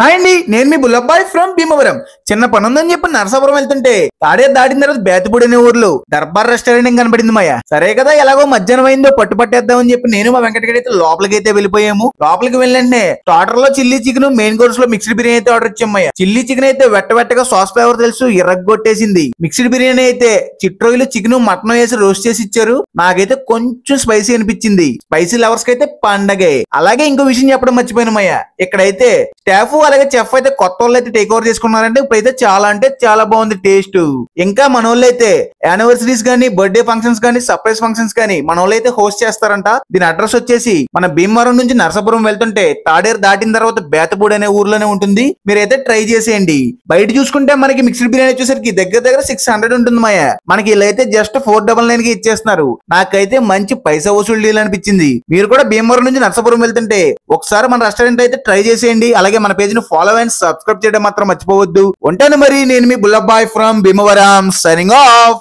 Hi అండి, నేను మీ బుల్లబ్బాయ్ ఫ్రమ్ భీమవరం. చిన్న పని ఉందని చెప్పి నరసాపురం వెళ్తుంటే తాడే దాటిన తర్వాత బేతపూడి అనే ఊర్లో దర్బార్ రెస్టారెంట్ కనబడింది మాయ. సరే కదా, ఎలాగో మధ్యాహ్నం అయిందో పట్టుపట్టేద్దామని చెప్పి నేను మా వెంకటగడి అయితే లోపలికి అయితే వెళ్ళిపోయాము. లోపలికి వెళ్ళంటే స్టార్టర్ లో చిల్లీ చికెన్, మెయిన్ కోర్స్ లో మిక్స్డ్ బిర్యానీ అయితే ఆర్డర్ ఇచ్చాం మాయ. చిల్లీ చికెన్ అయితే వెట్టగా సాస్ ఫ్లేవర్ తెలుసు ఇరగ్గొట్టేసింది. మిక్స్డ్ బిర్యానీ అయితే చిట్రోయిలు చికెన్ మటన్ వేసి రోస్ట్ చేసి ఇచ్చారు. నాకైతే కొంచెం స్పైసీ అనిపించింది. స్పైసీ లవర్స్ కి అయితే పండగే. అలాగే ఇంకో విషయం చెప్పడం మర్చిపోయిన మాయ, ఇక్కడైతే స్టాఫ్ అలాగే చెఫ్ అయితే కొత్త వాళ్ళు అయితే టేక్ ఓవర్ చేసుకున్నారంటే ఇప్పుడైతే చాలా అంటే చాలా బాగుంది టేస్ట్. ఇంకా మన వాళ్ళు అయితే యానివర్సరీస్ గానీ, బర్త్డే ఫంక్షన్స్ గానీ, సర్ప్రైజ్ ఫంక్షన్స్ గానీ మన వాళ్ళు అయితే హోస్ట్ చేస్తారంట. దీని అడ్రస్ వచ్చేసి మన భీమవరం నుంచి నరసాపురం వెళ్తుంటే తాడేరు దాటిన తర్వాత బేతపూడి అనే ఊర్లోనే ఉంటుంది. మీరైతే ట్రై చేసేయండి. బయట చూసుకుంటే మనకి మిక్స్డ్ బిర్యానీ వచ్చేసరికి దగ్గర 600 ఉంటుంది మాయ. మనకి ఇలా అయితే జస్ట్ 499 కి ఇచ్చేస్తున్నారు. నాకైతే మంచి పైసా వసూలు డీల్ అనిపించింది. మీరు కూడా భీమవరం నుంచి నరసాపురం వెళ్తుంటే ఒకసారి మన రెస్టారెంట్ అయితే ట్రై చేసేయండి. అలాగే మన పేజ్ ని ఫాలో అండ్ సబ్స్క్రైబ్ చేయడం మాత్రం మర్చిపోవద్దు. ఉంటాను మరి, నేను మీ Bullabbai from Bhimavaram signing of.